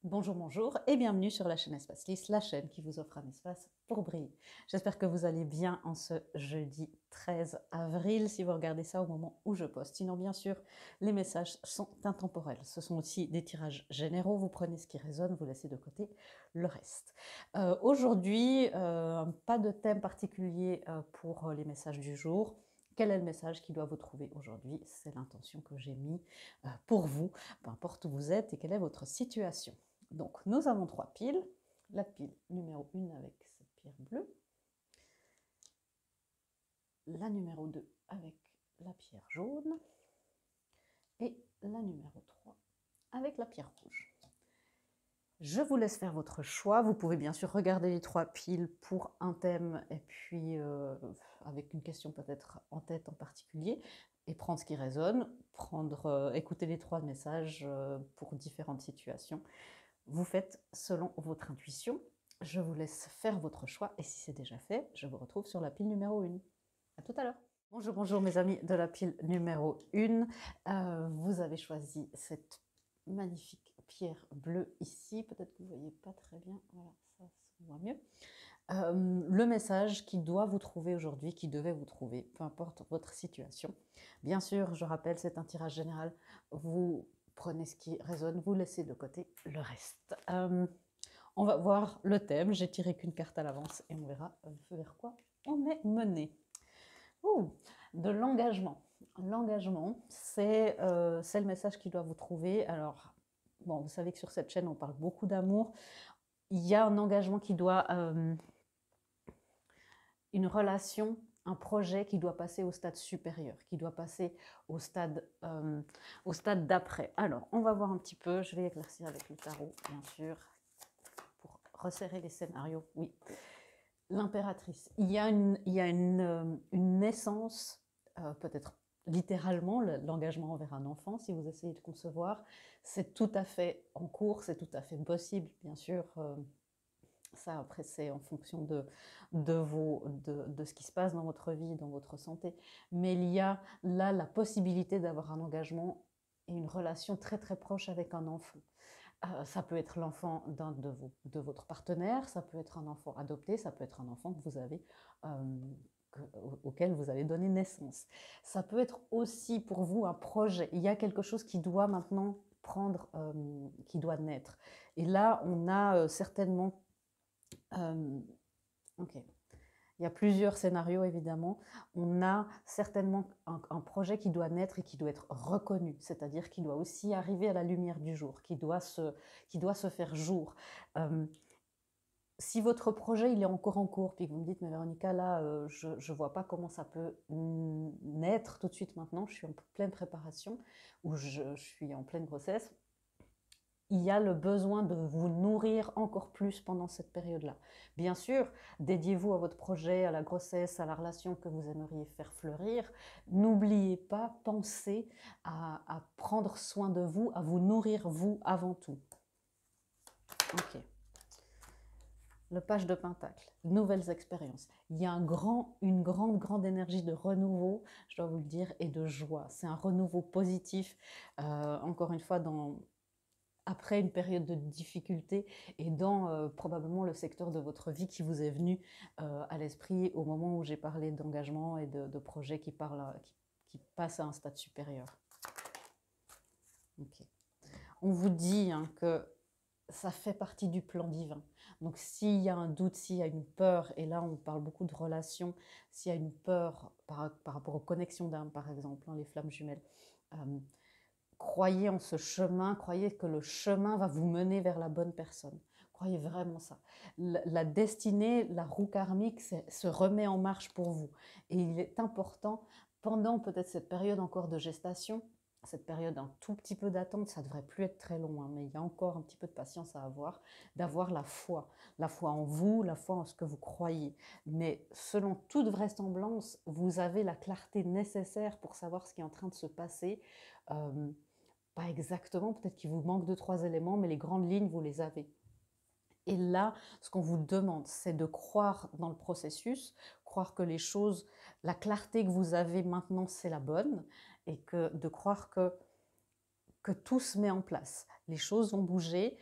Bonjour, bonjour et bienvenue sur la chaîne Espace Lys, la chaîne qui vous offre un espace pour briller. J'espère que vous allez bien en ce jeudi 13 avril, si vous regardez ça au moment où je poste. Sinon, bien sûr, les messages sont intemporels. Ce sont aussi des tirages généraux. Vous prenez ce qui résonne, vous laissez de côté le reste. Aujourd'hui, pas de thème particulier pour les messages du jour. Quel est le message qui doit vous trouver aujourd'hui? C'est l'intention que j'ai mis pour vous, peu importe où vous êtes et quelle est votre situation. Donc, nous avons trois piles. La pile numéro 1 avec cette pierre bleue. La numéro 2 avec la pierre jaune. Et la numéro 3 avec la pierre rouge. Je vous laisse faire votre choix. Vous pouvez bien sûr regarder les trois piles pour un thème et puis avec une question peut-être en tête en particulier et prendre ce qui résonne, écouter les trois messages pour différentes situations. Vous faites selon votre intuition. Je vous laisse faire votre choix et si c'est déjà fait, je vous retrouve sur la pile numéro 1. À tout à l'heure. Bonjour, bonjour mes amis de la pile numéro 1. Vous avez choisi cette magnifique pierre bleue ici. Peut-être que vous ne voyez pas très bien. Voilà, ça se voit mieux. Le message qui doit vous trouver aujourd'hui, qui devait vous trouver, peu importe votre situation. Bien sûr, je rappelle, c'est un tirage général. Vous prenez ce qui résonne, vous laissez de côté le reste. On va voir le thème. J'ai tiré qu'une carte à l'avance et on verra vers quoi on est mené. De l'engagement. L'engagement, c'est le message qui doit vous trouver. Alors, bon, vous savez que sur cette chaîne, on parle beaucoup d'amour. Il y a un engagement qui doit... une relation, un projet qui doit passer au stade supérieur, qui doit passer au stade d'après. Alors, on va voir un petit peu. Je vais éclaircir avec le tarot, bien sûr, pour resserrer les scénarios. Oui. L'impératrice. Il y a une naissance, peut-être littéralement, l'engagement envers un enfant, si vous essayez de concevoir, c'est tout à fait en cours, c'est tout à fait possible, bien sûr. Ça, après, c'est en fonction de ce qui se passe dans votre vie, dans votre santé. Mais il y a là la possibilité d'avoir un engagement et une relation très très proche avec un enfant. Ça peut être l'enfant d'un de votre partenaire, ça peut être un enfant adopté, ça peut être un enfant que vous avez, auquel vous avez donné naissance. Ça peut être aussi pour vous un projet. Il y a quelque chose qui doit maintenant qui doit naître. Et là, on a certainement... ok. Il y a plusieurs scénarios, évidemment. On a certainement un projet qui doit naître et qui doit être reconnu, c'est-à-dire qui doit aussi arriver à la lumière du jour, qui doit se faire jour. Si votre projet il est encore en cours, puis que vous me dites, mais Véronica, là, je ne vois pas comment ça peut naître tout de suite maintenant, je suis en pleine préparation, ou je suis en pleine grossesse, il y a le besoin de vous nourrir encore plus pendant cette période-là. Bien sûr, dédiez-vous à votre projet, à la grossesse, à la relation que vous aimeriez faire fleurir. N'oubliez pas, pensez à prendre soin de vous, à vous nourrir vous avant tout. Ok. Le page de Pentacle, nouvelles expériences. Il y a une grande énergie de renouveau, je dois vous le dire, et de joie. C'est un renouveau positif, encore une fois, après une période de difficulté et dans probablement le secteur de votre vie qui vous est venu à l'esprit au moment où j'ai parlé d'engagement et de projets qui passent à un stade supérieur. Okay. On vous dit que ça fait partie du plan divin. Donc s'il y a un doute, s'il y a une peur, et là on parle beaucoup de relations, s'il y a une peur par rapport aux connexions d'âme par exemple, les flammes jumelles, croyez en ce chemin, croyez que le chemin va vous mener vers la bonne personne. Croyez vraiment ça. La destinée, la roue karmique se remet en marche pour vous. Et il est important, pendant peut-être cette période encore de gestation, cette période un tout petit peu d'attente, ça ne devrait plus être très long, mais il y a encore un petit peu de patience à avoir, d'avoir la foi en vous, la foi en ce que vous croyez. Mais selon toute vraisemblance, vous avez la clarté nécessaire pour savoir ce qui est en train de se passer. Pas exactement, peut-être qu'il vous manque 2-3 éléments, mais les grandes lignes, vous les avez. Et là, ce qu'on vous demande, c'est de croire dans le processus, croire que les choses, la clarté que vous avez maintenant, c'est la bonne, et de croire que tout se met en place. Les choses vont bouger,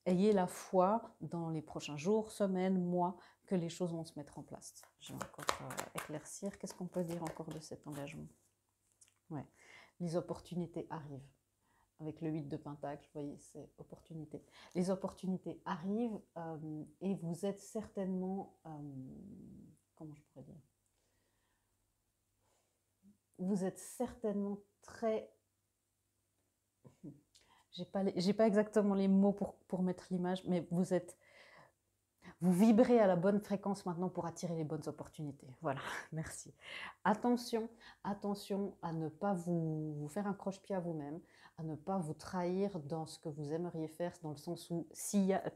ayez la foi dans les prochains jours, semaines, mois, que les choses vont se mettre en place. Je vais encore éclaircir. Qu'est-ce qu'on peut dire encore de cet engagement? Ouais. Les opportunités arrivent. Avec le 8 de Pentacle, vous voyez, c'est opportunité. Les opportunités arrivent et vous êtes certainement, comment je pourrais dire, vous êtes certainement très, j'ai pas exactement les mots pour mettre l'image, mais vous vibrez à la bonne fréquence maintenant pour attirer les bonnes opportunités. Voilà, merci. Attention, attention à ne pas vous faire un croche-pied à vous-même, à ne pas vous trahir dans ce que vous aimeriez faire, dans le sens où,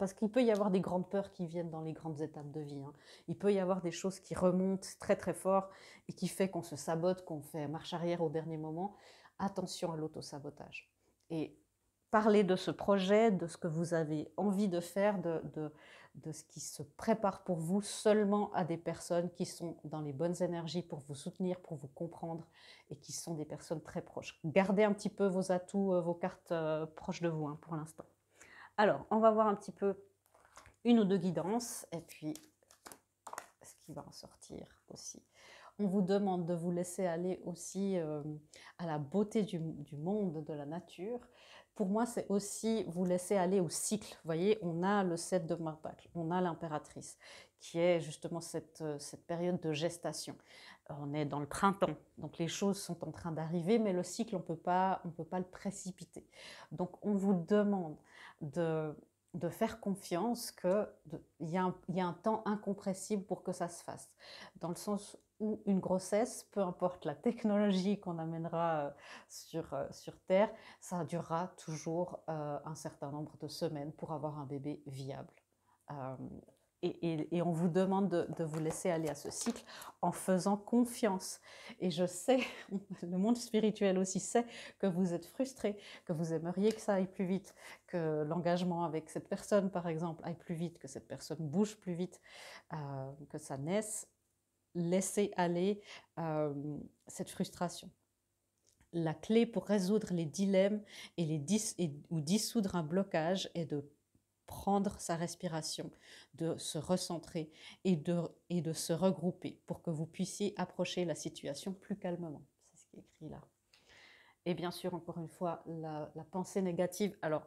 parce qu'il peut y avoir des grandes peurs qui viennent dans les grandes étapes de vie. Hein. Il peut y avoir des choses qui remontent très très fort et qui fait qu'on se sabote, qu'on fait marche arrière au dernier moment. Attention à l'auto-sabotage. Et parler de ce projet, de ce que vous avez envie de faire, de ce qui se prépare pour vous seulement à des personnes qui sont dans les bonnes énergies pour vous soutenir, pour vous comprendre et qui sont des personnes très proches. Gardez un petit peu vos atouts, vos cartes proches de vous hein, pour l'instant. Alors, on va voir un petit peu une ou deux guidances et puis ce qui va en sortir aussi. On vous demande de vous laisser aller aussi à la beauté du monde, de la nature. Pour moi, c'est aussi vous laisser aller au cycle. Vous voyez, on a le 7 de Pentacle, on a l'impératrice, qui est justement cette période de gestation. On est dans le printemps, donc les choses sont en train d'arriver, mais le cycle, on peut pas le précipiter. Donc, on vous demande de faire confiance qu'il y a un temps incompressible pour que ça se fasse. Dans le sens où une grossesse, peu importe la technologie qu'on amènera sur Terre, ça durera toujours un certain nombre de semaines pour avoir un bébé viable. Et on vous demande de vous laisser aller à ce cycle en faisant confiance. Et je sais, le monde spirituel aussi sait que vous êtes frustré, que vous aimeriez que ça aille plus vite, que l'engagement avec cette personne, par exemple, aille plus vite, que cette personne bouge plus vite, que ça naisse. Laissez aller cette frustration. La clé pour résoudre les dilemmes ou dissoudre un blocage est de prendre sa respiration, de se recentrer et de se regrouper pour que vous puissiez approcher la situation plus calmement. C'est ce qui est écrit là. Et bien sûr, encore une fois, la pensée négative. Alors,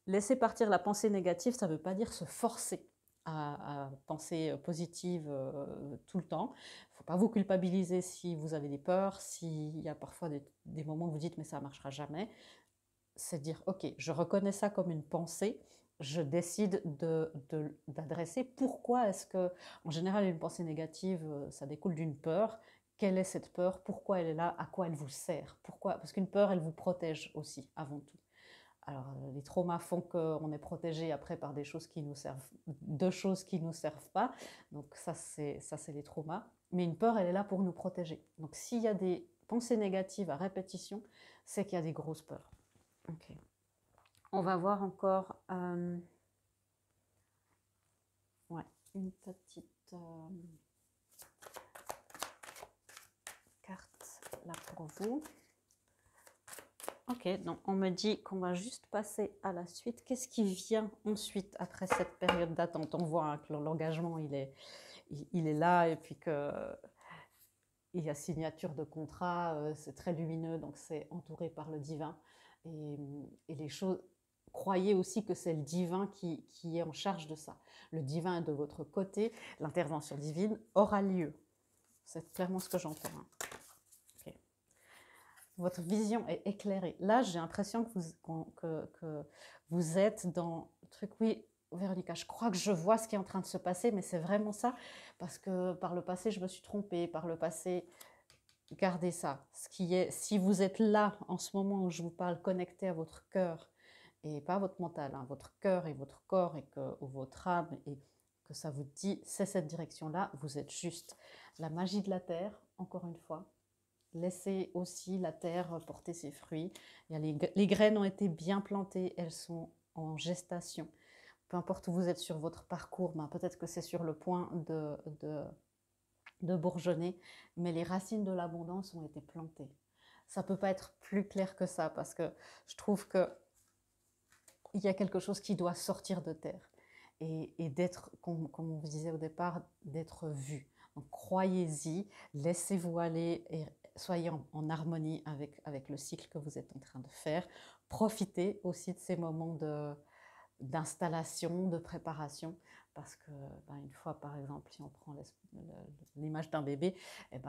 laisser partir la pensée négative, ça ne veut pas dire se forcer à penser positive tout le temps. Il ne faut pas vous culpabiliser si vous avez des peurs, s'il y a parfois des moments où vous dites « mais ça ne marchera jamais ». C'est dire « ok, je reconnais ça comme une pensée ». Je décide d'adresser pourquoi est-ce que, en général, une pensée négative, ça découle d'une peur. Quelle est cette peur? Pourquoi elle est là? À quoi elle vous sert? Pourquoi? Parce qu'une peur, elle vous protège aussi, avant tout. Alors, les traumas font qu'on est protégé après par des choses qui nous servent, de choses qui ne nous servent pas. Donc ça, c'est les traumas. Mais une peur, elle est là pour nous protéger. Donc s'il y a des pensées négatives à répétition, c'est qu'il y a des grosses peurs. Ok. On va voir encore ouais, une petite carte là pour vous. Ok, donc on me dit qu'on va juste passer à la suite. Qu'est-ce qui vient ensuite après cette période d'attente? On voit hein, que l'engagement il est là et puis que il y a signature de contrat, c'est très lumineux, donc c'est entouré par le divin. Et les choses, croyez aussi que c'est le divin qui est en charge de ça. Le divin est de votre côté, l'intervention divine aura lieu. C'est clairement ce que j'entends. Hein. Okay. Votre vision est éclairée. Là, j'ai l'impression que vous êtes dans le truc, oui, Véronica, je crois que je vois ce qui est en train de se passer, mais c'est vraiment ça, parce que par le passé, je me suis trompée, par le passé, gardez ça. Ce qui est, si vous êtes là, en ce moment où je vous parle, connecté à votre cœur, et pas votre mental, hein, votre cœur et votre corps, ou votre âme, et que ça vous dit, c'est cette direction-là, vous êtes juste. La magie de la terre, encore une fois, laissez aussi la terre porter ses fruits. Les graines ont été bien plantées, elles sont en gestation. Peu importe où vous êtes sur votre parcours, ben peut-être que c'est sur le point de bourgeonner, mais les racines de l'abondance ont été plantées. Ça ne peut pas être plus clair que ça, parce que je trouve que il y a quelque chose qui doit sortir de terre et d'être, comme on vous disait au départ, d'être vu. Donc croyez-y, laissez-vous aller et soyez en harmonie avec le cycle que vous êtes en train de faire. Profitez aussi de ces moments d'installation, de préparation, parce que une fois, par exemple, si on prend l'image d'un bébé,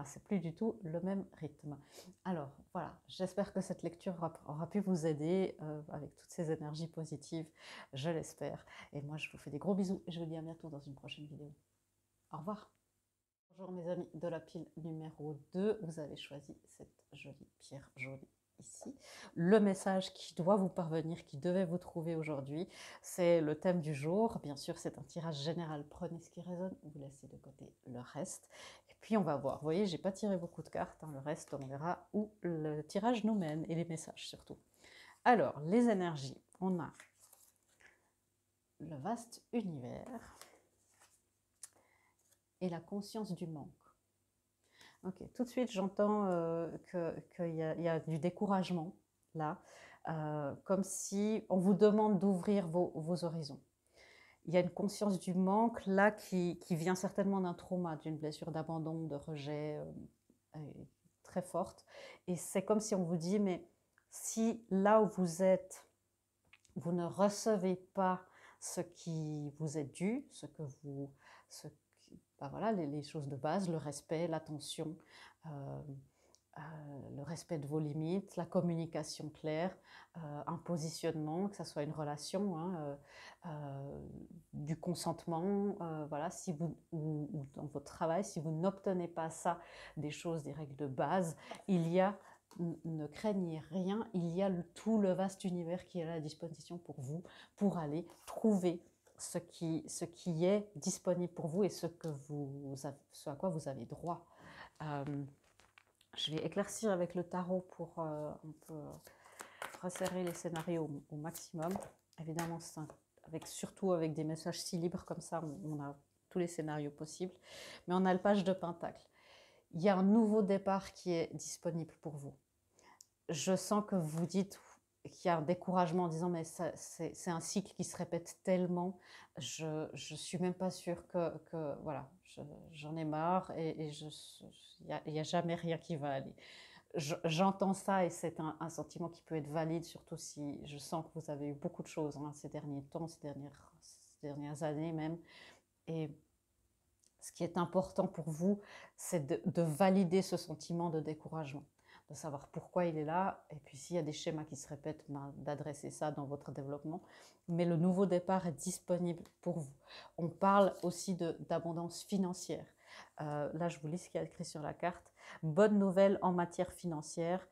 c'est plus du tout le même rythme. Alors voilà, j'espère que cette lecture aura pu vous aider avec toutes ces énergies positives, je l'espère. Et moi, je vous fais des gros bisous et je vous dis à bientôt dans une prochaine vidéo. Au revoir. Bonjour mes amis de la pile numéro 2, vous avez choisi cette jolie pierre jaune ici. Le message qui doit vous parvenir, qui devait vous trouver aujourd'hui, c'est le thème du jour. Bien sûr, c'est un tirage général, prenez ce qui résonne, vous laissez de côté le reste. Et puis on va voir, vous voyez, j'ai pas tiré beaucoup de cartes, le reste on verra où le tirage nous mène et les messages surtout. Alors, les énergies, on a le vaste univers et la conscience du manque. Ok, tout de suite j'entends qu'il y a du découragement là, comme si on vous demande d'ouvrir vos horizons. Il y a une conscience du manque là qui vient certainement d'un trauma, d'une blessure d'abandon, de rejet très forte. Et c'est comme si on vous dit, mais si là où vous êtes, vous ne recevez pas ce qui vous est dû, voilà, les choses de base, le respect, l'attention, le respect de vos limites, la communication claire, un positionnement, que ce soit une relation, du consentement, voilà, si vous, ou dans votre travail, si vous n'obtenez pas ça, des choses, des règles de base, il y a, ne craignez rien, il y a tout le vaste univers qui est à la disposition pour vous, pour aller trouver ce qui est disponible pour vous et ce à quoi vous avez droit. Je vais éclaircir avec le tarot pour un peu resserrer les scénarios au maximum. Évidemment, surtout avec des messages si libres comme ça, on a tous les scénarios possibles. Mais on a le page de Pentacle. Il y a un nouveau départ qui est disponible pour vous. Je sens que vous dites qu'il y a un découragement en disant mais c'est un cycle qui se répète tellement, je suis même pas sûre que voilà, j'en ai marre et il n'y a jamais rien qui va aller. J'entends ça et c'est un sentiment qui peut être valide, surtout si je sens que vous avez eu beaucoup de choses ces derniers temps, ces dernières années même. Et ce qui est important pour vous, c'est de valider ce sentiment de découragement, de savoir pourquoi il est là, et puis s'il y a des schémas qui se répètent, d'adresser ça dans votre développement. Mais le nouveau départ est disponible pour vous. On parle aussi d'abondance financière. Là, je vous lis ce qu'il y a écrit sur la carte. Bonne nouvelle en matière financière,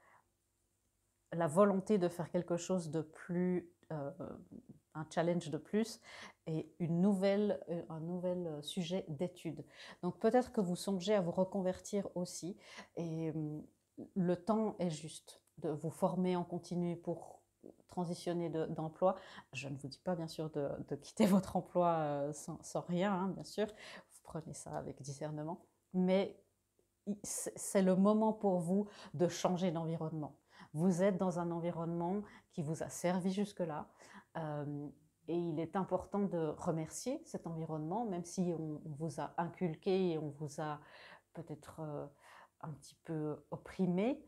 la volonté de faire quelque chose de plus, un challenge de plus et un nouvel sujet d'étude. Donc peut-être que vous songez à vous reconvertir aussi et le temps est juste de vous former en continu pour transitionner d'emploi. Je ne vous dis pas bien sûr de quitter votre emploi sans rien, bien sûr, vous prenez ça avec discernement, mais c'est le moment pour vous de changer d'environnement. Vous êtes dans un environnement qui vous a servi jusque-là et il est important de remercier cet environnement, même si on vous a inculqué et on vous a peut-être un petit peu opprimé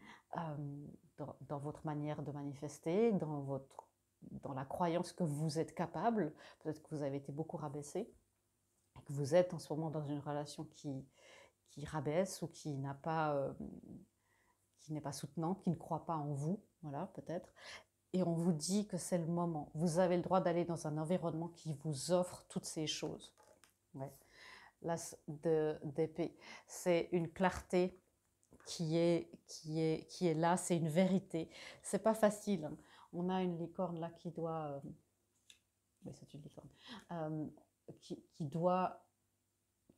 dans votre manière de manifester, dans la croyance que vous êtes capable. Peut-être que vous avez été beaucoup rabaissé et que vous êtes en ce moment dans une relation qui rabaisse ou qui n'est pas soutenante, qui ne croit pas en vous, voilà, peut-être. Et on vous dit que c'est le moment. Vous avez le droit d'aller dans un environnement qui vous offre toutes ces choses. Ouais. L'as d'épée, c'est une clarté qui est là, c'est une vérité. C'est pas facile. Hein. On a une licorne là qui doit... oui, c'est une licorne.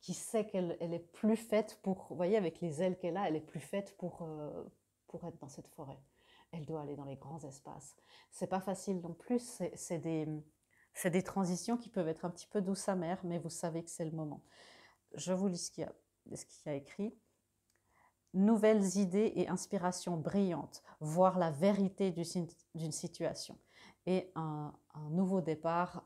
Qui sait qu'elle est plus faite pour... Vous voyez, avec les ailes qu'elle a, elle est plus faite pour être dans cette forêt. Elle doit aller dans les grands espaces. C'est pas facile non plus. C'est des transitions qui peuvent être un petit peu douces amères, mais vous savez que c'est le moment. Je vous lis ce qu'il y a écrit. Nouvelles idées et inspirations brillantes, voir la vérité d'une situation. et un nouveau départ,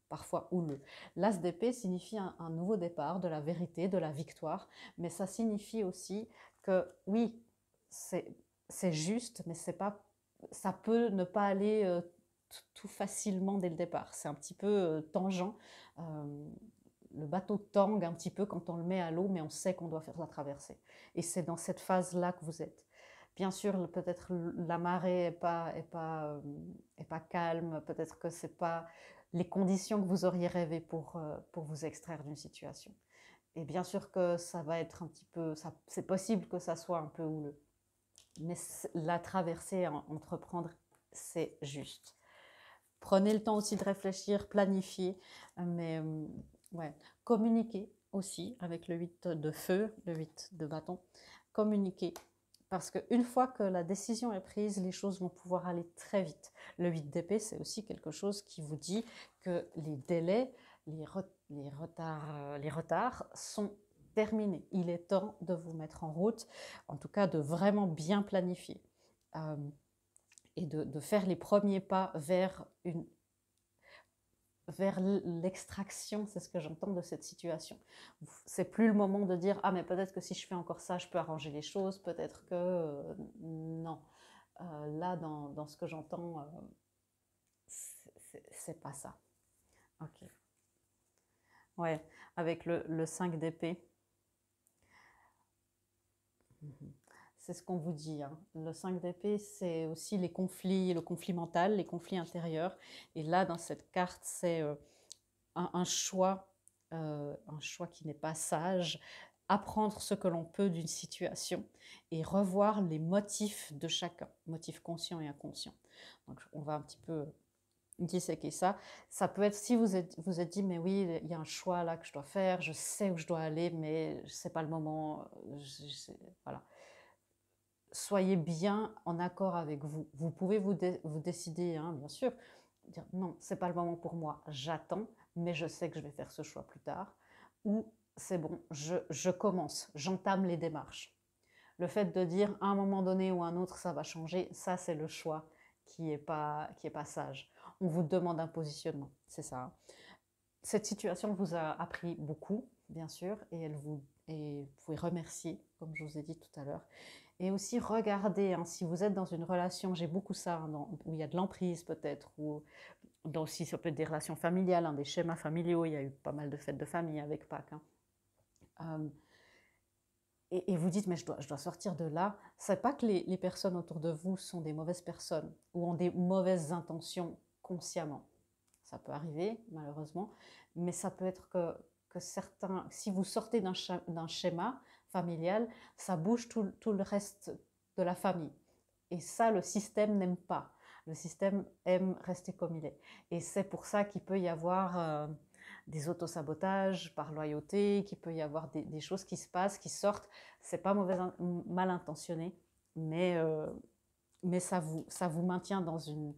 parfois houleux. L'as d'épée signifie un nouveau départ, de la vérité, de la victoire, mais ça signifie aussi que oui, c'est juste, mais c'est pas, ça peut ne pas aller tout facilement dès le départ. C'est un petit peu tangent. Le bateau tangue un petit peu quand on le met à l'eau, mais on sait qu'on doit faire la traversée. Et c'est dans cette phase-là que vous êtes. Bien sûr, peut-être la marée est pas calme, peut-être que ce n'est pas les conditions que vous auriez rêvé pour vous extraire d'une situation. Et bien sûr que ça va être un petit peu, c'est possible que ça soit un peu houleux. Mais la traversée à entreprendre, c'est juste. Prenez le temps aussi de réfléchir, planifier, mais ouais, communiquer aussi avec le 8 de feu, le 8 de bâton. Communiquer. Parce qu'une fois que la décision est prise, les choses vont pouvoir aller très vite. Le 8 d'épée, c'est aussi quelque chose qui vous dit que les délais, les retards sont terminés. Il est temps de vous mettre en route, en tout cas de vraiment bien planifier. Et de faire les premiers pas vers l'extraction, c'est ce que j'entends de cette situation. C'est plus le moment de dire « Ah, mais peut-être que si je fais encore ça, je peux arranger les choses, peut-être que… non. Là, dans ce que j'entends, c'est pas ça. » Ok. Ouais, avec le 5 d'épée. C'est ce qu'on vous dit. Hein. Le 5 d'épée, c'est aussi les conflits, le conflit mental, les conflits intérieurs. Et là, dans cette carte, c'est un choix qui n'est pas sage, apprendre ce que l'on peut d'une situation et revoir les motifs de chacun, motifs conscients et inconscients. Donc, on va un petit peu disséquer ça. Ça peut être si vous êtes dit, mais oui, il y a un choix là que je dois faire, je sais où je dois aller, mais ce n'est pas le moment. Voilà. Soyez bien en accord avec vous. Vous pouvez vous décider, hein, bien sûr, dire non, c'est pas le moment pour moi, j'attends, mais je sais que je vais faire ce choix plus tard. Ou c'est bon, je commence, j'entame les démarches. Le fait de dire à un moment donné ou à un autre ça va changer, ça c'est le choix qui est pas sage. On vous demande un positionnement, c'est ça. Cette situation vous a appris beaucoup, bien sûr, et vous pouvez remercier, comme je vous ai dit tout à l'heure. Et aussi regarder, hein, si vous êtes dans une relation, j'ai beaucoup ça, hein, où il y a de l'emprise peut-être, ou aussi ça peut être des relations familiales, hein, des schémas familiaux, il y a eu pas mal de fêtes de famille avec Pâques. Hein. Et vous dites, mais je dois sortir de là. C'est pas que les personnes autour de vous sont des mauvaises personnes ou ont des mauvaises intentions consciemment. Ça peut arriver, malheureusement, mais ça peut être que certains, si vous sortez d'un schéma familial, ça bouge tout le reste de la famille. Et ça, le système n'aime pas. Le système aime rester comme il est. Et c'est pour ça qu'il peut y avoir des autosabotages par loyauté, qu'il peut y avoir des choses qui se passent, qui sortent. C'est pas mal intentionné, mais ça vous maintient dans une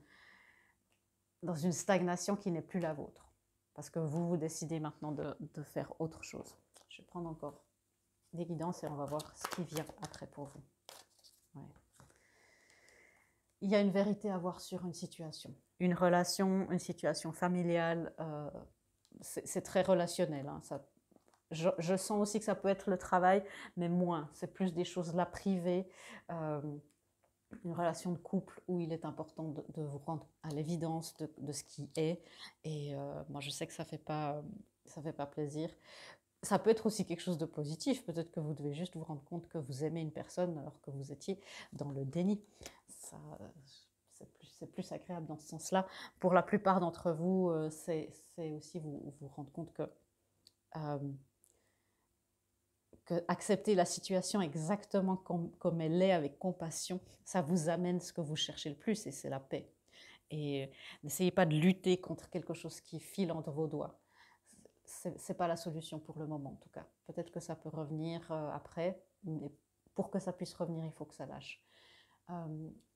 stagnation qui n'est plus la vôtre. Parce que vous décidez maintenant de faire autre chose. Je vais prendre encore des guidances et on va voir ce qui vient après pour vous. Ouais. Il y a une vérité à voir sur une situation. Une relation, une situation familiale, c'est très relationnel. Hein. Je sens aussi que ça peut être le travail, mais moins. C'est plus des choses là privées. Une relation de couple où il est important de vous rendre à l'évidence de ce qui est. Et moi, je sais que ça fait pas plaisir. Ça peut être aussi quelque chose de positif. Peut-être que vous devez juste vous rendre compte que vous aimez une personne alors que vous étiez dans le déni. C'est plus agréable dans ce sens-là. Pour la plupart d'entre vous, c'est aussi vous rendre compte que accepter la situation exactement comme elle est, avec compassion, ça vous amène ce que vous cherchez le plus, et c'est la paix. Et n'essayez pas de lutter contre quelque chose qui file entre vos doigts. C'est pas la solution pour le moment, en tout cas. Peut-être que ça peut revenir après, mais pour que ça puisse revenir, il faut que ça lâche.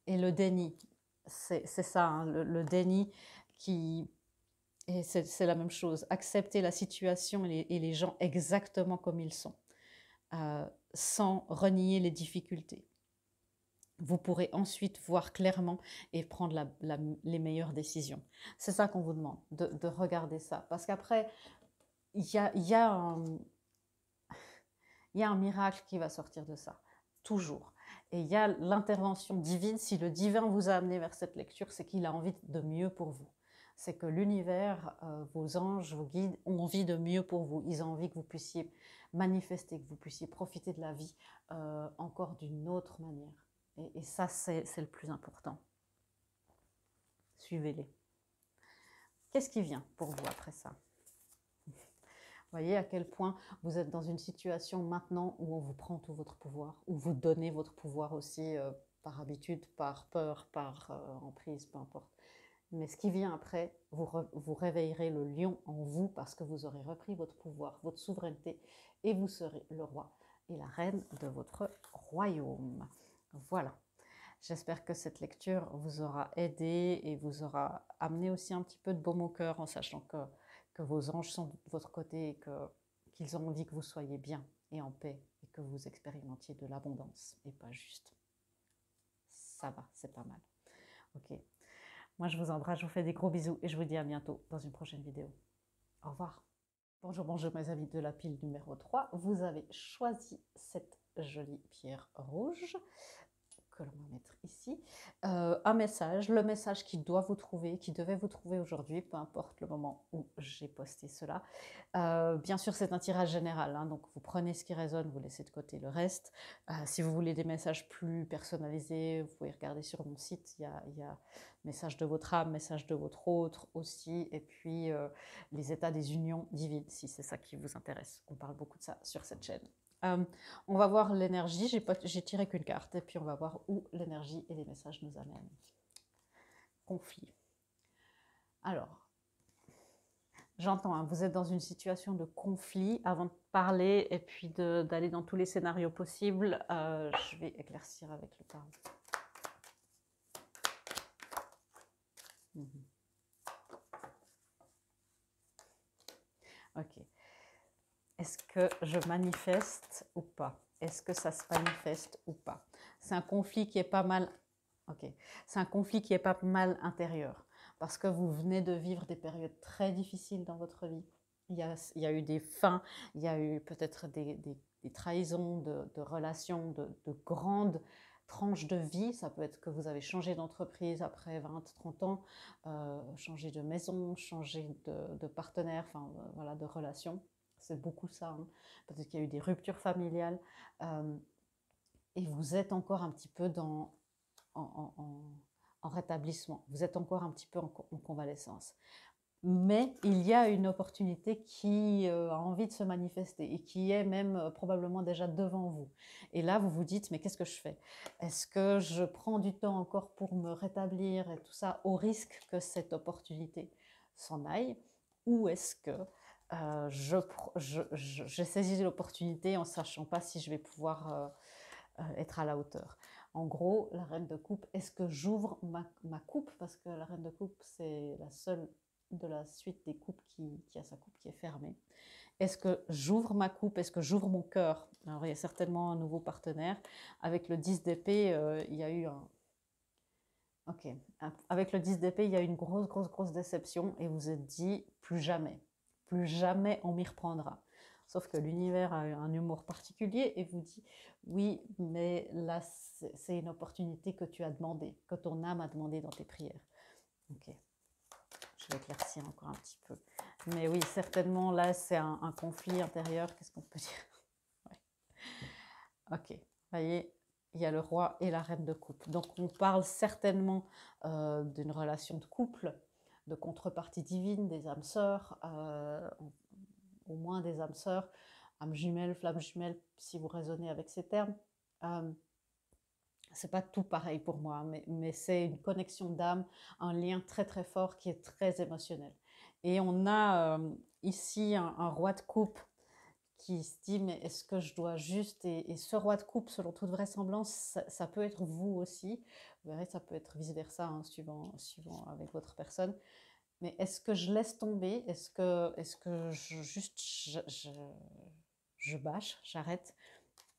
Et le déni, c'est ça, hein, le déni qui… Et c'est la même chose. Accepter la situation et les gens exactement comme ils sont. Sans renier les difficultés. vous pourrez ensuite voir clairement et prendre les meilleures décisions. C'est ça qu'on vous demande, de regarder ça. Parce qu'après, il y a un miracle qui va sortir de ça, toujours. Et il y a l'intervention divine. Si le divin vous a amené vers cette lecture, c'est qu'il a envie de mieux pour vous. C'est que l'univers, vos anges, vos guides ont envie de mieux pour vous. Ils ont envie que vous puissiez manifester, que vous puissiez profiter de la vie encore d'une autre manière. Et ça, c'est le plus important. Suivez-les. Qu'est-ce qui vient pour vous après ça? Voyez à quel point vous êtes dans une situation maintenant où on vous prend tout votre pouvoir, où vous donnez votre pouvoir aussi par habitude, par peur, par emprise, peu importe. Mais ce qui vient après, vous réveillerez le lion en vous parce que vous aurez repris votre pouvoir, votre souveraineté, et vous serez le roi et la reine de votre royaume. Voilà. J'espère que cette lecture vous aura aidé et vous aura amené aussi un petit peu de baume au cœur en sachant que vos anges sont de votre côté et qu'ils ont envie que vous soyez bien et en paix et que vous expérimentiez de l'abondance et pas juste. Ça va, c'est pas mal. Ok. Moi, je vous embrasse, je vous fais des gros bisous et je vous dis à bientôt dans une prochaine vidéo. Au revoir. Bonjour, bonjour mes amis de la pile numéro 3. Vous avez choisi cette jolie pierre rouge que l'on va mettre ici. Un message, le message qui doit vous trouver, qui devait vous trouver aujourd'hui, peu importe le moment où j'ai posté cela. Bien sûr, c'est un tirage général, hein, donc vous prenez ce qui résonne, vous laissez de côté le reste. Si vous voulez des messages plus personnalisés, vous pouvez regarder sur mon site, il y a message de votre âme, message de votre autre aussi, et puis les états des unions divines, si c'est ça qui vous intéresse. On parle beaucoup de ça sur cette chaîne. On va voir l'énergie, j'ai tiré qu'une carte, et puis on va voir où l'énergie et les messages nous amènent. Conflit. Alors, j'entends, hein, vous êtes dans une situation de conflit. Avant de parler et puis d'aller dans tous les scénarios possibles, je vais éclaircir avec le tarot. Ok. Est-ce que je manifeste ou pas? Est-ce que ça se manifeste ou pas? C'est un conflit qui est pas mal. Ok. C'est un conflit qui est pas mal intérieur parce que vous venez de vivre des périodes très difficiles dans votre vie. Il y a eu des fins, il y a eu peut-être des trahisons de relations, de grandes tranches de vie. Ça peut être que vous avez changé d'entreprise après 20, 30 ans, changé de maison, changé de partenaire, enfin voilà, de relation. C'est beaucoup ça. Hein. Peut-être qu'il y a eu des ruptures familiales et vous êtes encore un petit peu en rétablissement. Vous êtes encore un petit peu en convalescence. Mais il y a une opportunité qui a envie de se manifester et qui est même probablement déjà devant vous. Et là, vous vous dites, mais qu'est-ce que je fais? Est-ce que je prends du temps encore pour me rétablir et tout ça au risque que cette opportunité s'en aille? Ou est-ce que j'ai saisi l'opportunité en ne sachant pas si je vais pouvoir être à la hauteur? En gros, la reine de coupe, est-ce que j'ouvre ma coupe? Parce que la reine de coupe, c'est la seule de la suite des coupes qui a sa coupe qui est fermée. Est-ce que j'ouvre ma coupe? Est-ce que j'ouvre mon cœur? Alors, il y a certainement un nouveau partenaire. Avec le 10 d'épée, il y a eu un... Ok. Avec le 10 d'épée, il y a eu une grosse déception et vous êtes dit, plus jamais on m'y reprendra. Sauf que l'univers a un humour particulier et vous dit, oui, mais là, c'est une opportunité que tu as demandé, que ton âme a demandé dans tes prières. Ok. Je vais éclaircir encore un petit peu. Mais oui, certainement, là, c'est un conflit intérieur. Qu'est-ce qu'on peut dire? Ouais. Ok. Vous voyez, il y a le roi et la reine de coupe. Donc, on parle certainement d'une relation de couple, de contrepartie divine, des âmes sœurs, au moins des âmes sœurs, âmes jumelles, flammes jumelles, si vous raisonnez avec ces termes. C'est pas tout pareil pour moi, mais c'est une connexion d'âme, un lien très fort qui est très émotionnel. Et on a ici un roi de coupe qui se dit, mais est-ce que je dois juste... Et ce roi de coupe, selon toute vraisemblance, ça peut être vous aussi. Vous verrez, ça peut être vice-versa, hein, suivant avec votre personne. Mais est-ce que je laisse tomber? Est-ce que je bâche, j'arrête?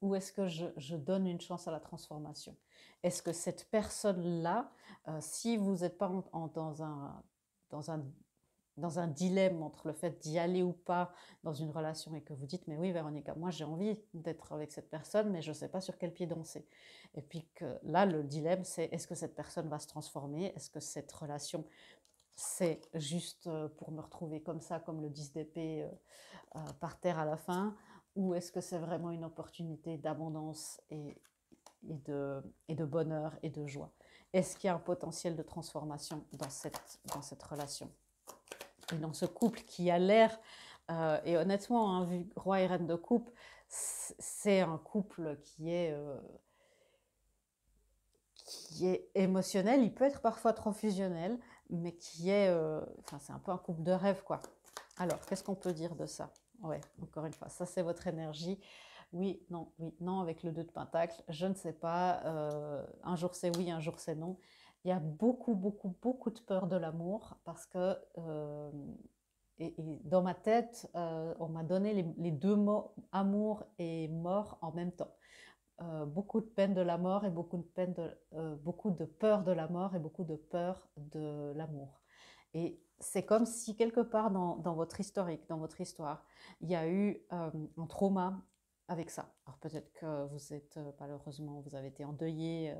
ou est-ce que je donne une chance à la transformation? Est-ce que cette personne-là, si vous n'êtes pas dans un, dans un dilemme entre le fait d'y aller ou pas dans une relation et que vous dites, mais oui, Véronica, moi j'ai envie d'être avec cette personne, mais je ne sais pas sur quel pied danser. Et puis que là, le dilemme, c'est est-ce que cette personne va se transformer? Est-ce que cette relation, c'est juste pour me retrouver comme ça, comme le 10 d'épée par terre à la fin? Ou est-ce que c'est vraiment une opportunité d'abondance et de bonheur et de joie? Est-ce qu'il y a un potentiel de transformation dans cette relation? Et dans ce couple qui a l'air, et honnêtement, hein, vu roi et reine de coupe, c'est un couple qui est émotionnel, il peut être parfois trop fusionnel, mais enfin, c'est un peu un couple de rêve, quoi. Alors, qu'est-ce qu'on peut dire de ça? Ouais, encore une fois, ça c'est votre énergie. Oui, non, avec le 2 de Pentacle, je ne sais pas, un jour c'est oui, un jour c'est non. Il y a beaucoup, beaucoup, beaucoup de peur de l'amour parce que, et dans ma tête, on m'a donné les deux mots amour et mort en même temps. Beaucoup de peine de la mort et beaucoup de peur de la mort et beaucoup de peur de l'amour. Et c'est comme si quelque part dans votre historique, dans votre histoire, il y a eu un trauma avec ça. Alors peut-être que vous êtes malheureusement, vous avez été endeuillé,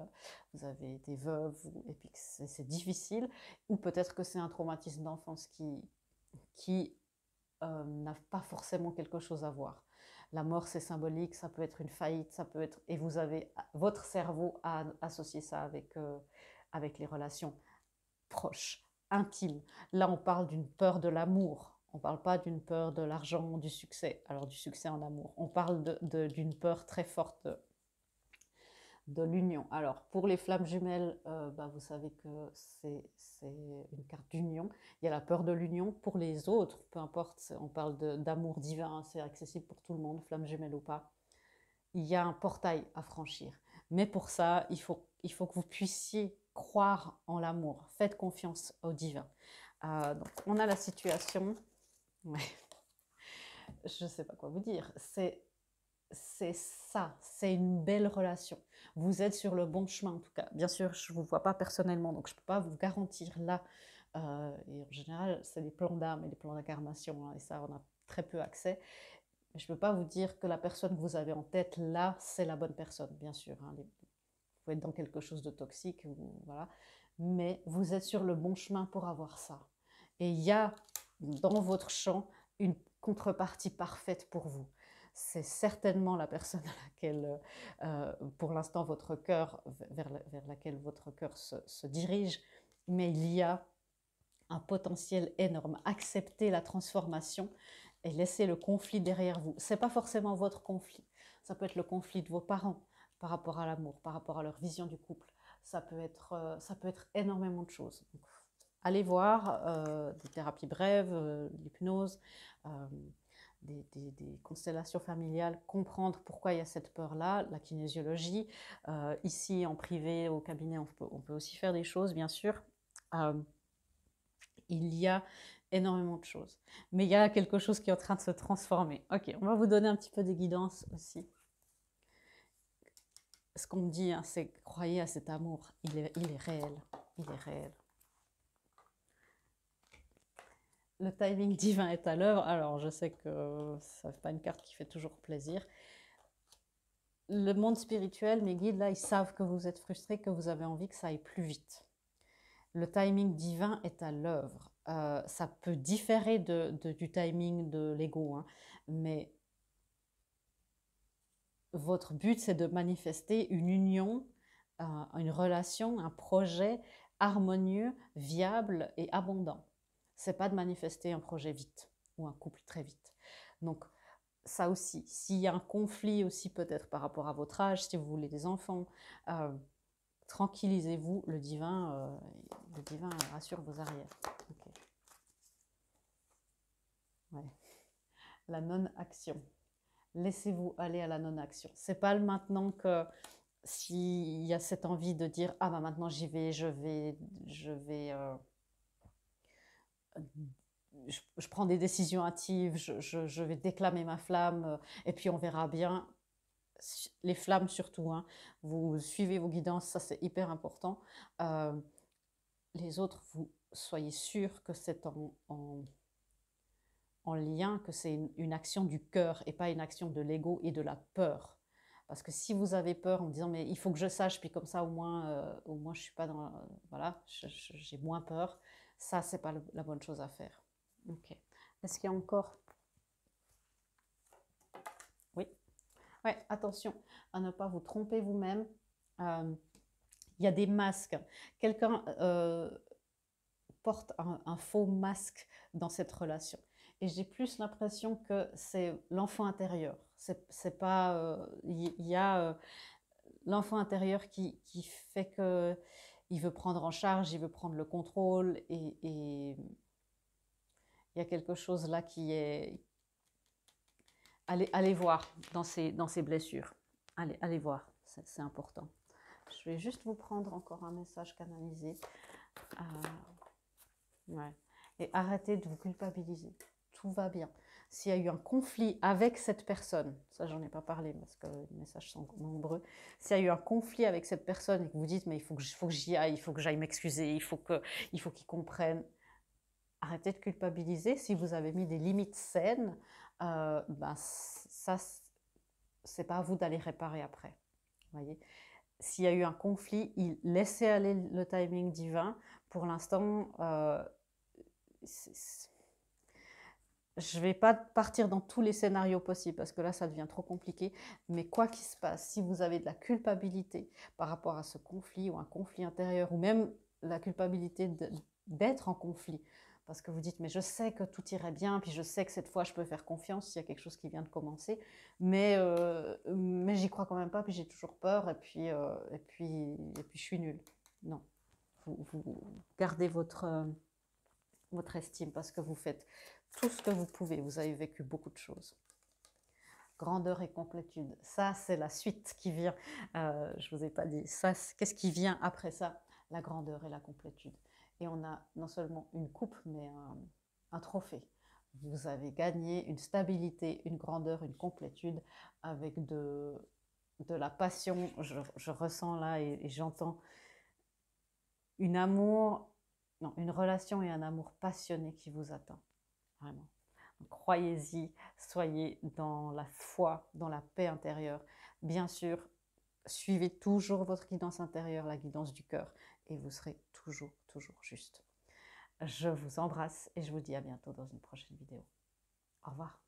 vous avez été veuve, et puis que c'est difficile, ou peut-être que c'est un traumatisme d'enfance qui n'a pas forcément quelque chose à voir. La mort, c'est symbolique, ça peut être une faillite, ça peut être... Et vous avez... Votre cerveau a associé ça avec les relations proches, intimes. Là, on parle d'une peur de l'amour. On ne parle pas d'une peur de l'argent, du succès. Alors, du succès en amour. On parle d'une peur très forte de l'union. Alors, pour les flammes jumelles, vous savez que c'est une carte d'union. Il y a la peur de l'union. Pour les autres, peu importe, on parle d'amour divin, c'est accessible pour tout le monde, flamme jumelle ou pas. Il y a un portail à franchir. Mais pour ça, il faut que vous puissiez croire en l'amour. Faites confiance au divin. Donc, on a la situation. Ouais. Je ne sais pas quoi vous dire. C'est ça, c'est une belle relation. Vous êtes sur le bon chemin en tout cas. Bien sûr, je ne vous vois pas personnellement, donc je ne peux pas vous garantir là. Et en général, c'est des plans d'âme et des plans d'incarnation, hein, et ça, on a très peu accès. Mais je ne peux pas vous dire que la personne que vous avez en tête là, c'est la bonne personne, bien sûr. Hein, vous pouvez être dans quelque chose de toxique, voilà. Mais vous êtes sur le bon chemin pour avoir ça. Et il y a dans votre champ une contrepartie parfaite pour vous. C'est certainement la personne à laquelle, pour l'instant, votre cœur, vers laquelle votre cœur se dirige, mais il y a un potentiel énorme. Acceptez la transformation et laissez le conflit derrière vous. Ce n'est pas forcément votre conflit. Ça peut être le conflit de vos parents par rapport à l'amour, par rapport à leur vision du couple. Ça peut être énormément de choses. Donc, allez voir des thérapies brèves, l'hypnose, des constellations familiales, comprendre pourquoi il y a cette peur-là, la kinésiologie. Ici, en privé, au cabinet, on peut aussi faire des choses, bien sûr. Il y a énormément de choses. Mais il y a quelque chose qui est en train de se transformer. Ok, on va vous donner un petit peu des guidances aussi. Ce qu'on me dit, hein, c'est croyez à cet amour. Il est réel. Il est réel. Le timing divin est à l'œuvre. Alors, je sais que ça n'est pas une carte qui fait toujours plaisir. Le monde spirituel, mes guides, là, ils savent que vous êtes frustré, que vous avez envie que ça aille plus vite. Le timing divin est à l'œuvre. Ça peut différer du timing de l'ego, hein, mais votre but, c'est de manifester une union, une relation, un projet harmonieux, viable et abondant. C'est pas de manifester un projet vite ou un couple très vite. Donc, ça aussi, s'il y a un conflit aussi peut-être par rapport à votre âge, si vous voulez des enfants, tranquillisez-vous, le divin rassure vos arrières. Okay. Ouais. La non-action. Laissez-vous aller à la non-action. C'est pas le maintenant que s'il y a cette envie de dire ah bah maintenant j'y vais, je prends des décisions hâtives, je vais déclamer ma flamme et puis on verra bien. les flammes surtout, hein. Vous suivez vos guidances, ça c'est hyper important. Les autres, vous soyez sûr que c'est en lien, que c'est une action du cœur et pas une action de l'ego et de la peur. Parce que si vous avez peur en disant mais il faut que je sache, puis comme ça au moins je suis pas dans... voilà, j'ai moins peur, ça c'est pas la bonne chose à faire. Ok. Est-ce qu'il y a encore... Oui. Ouais, attention à ne pas vous tromper vous-même. Il y a des masques. Quelqu'un porte un faux masque dans cette relation. Et j'ai plus l'impression que c'est l'enfant intérieur. C'est pas... Il y a l'enfant intérieur qui fait que il veut prendre en charge, il veut prendre le contrôle, et il y a quelque chose là qui est... Allez voir dans ces blessures. Allez voir, c'est important. Je vais juste vous prendre encore un message canalisé. Ouais. Et arrêtez de vous culpabiliser. Tout va bien. S'il y a eu un conflit avec cette personne, ça j'en ai pas parlé parce que les messages sont nombreux, s'il y a eu un conflit avec cette personne et que vous dites mais il faut que j'y aille, il faut que j'aille m'excuser, il faut qu'ils comprennent, arrêtez de culpabiliser. Si vous avez mis des limites saines, ben ça c'est pas à vous d'aller réparer après. Voyez, s'il y a eu un conflit, laissez aller le timing divin. Pour l'instant, je ne vais pas partir dans tous les scénarios possibles parce que là, ça devient trop compliqué. Mais quoi qu'il se passe, si vous avez de la culpabilité par rapport à ce conflit ou un conflit intérieur, ou même la culpabilité d'être en conflit, parce que vous dites, mais je sais que tout irait bien, puis je sais que cette fois, je peux faire confiance s'il y a quelque chose qui vient de commencer, mais j'y crois quand même pas, puis j'ai toujours peur, et puis je suis nulle. Non, vous gardez votre estime parce que vous faites tout ce que vous pouvez. Vous avez vécu beaucoup de choses. Grandeur et complétude. Ça, c'est la suite qui vient. Je ne vous ai pas dit. Ça, qu'est-ce qui vient après ça? La grandeur et la complétude. Et on a non seulement une coupe, mais un trophée. Vous avez gagné une stabilité, une grandeur, une complétude avec de la passion. Je ressens là et j'entends une relation et un amour passionné qui vous attend. Vraiment. Croyez-y, soyez dans la foi, dans la paix intérieure. Bien sûr, suivez toujours votre guidance intérieure, la guidance du cœur, et vous serez toujours juste. Je vous embrasse et je vous dis à bientôt dans une prochaine vidéo. Au revoir.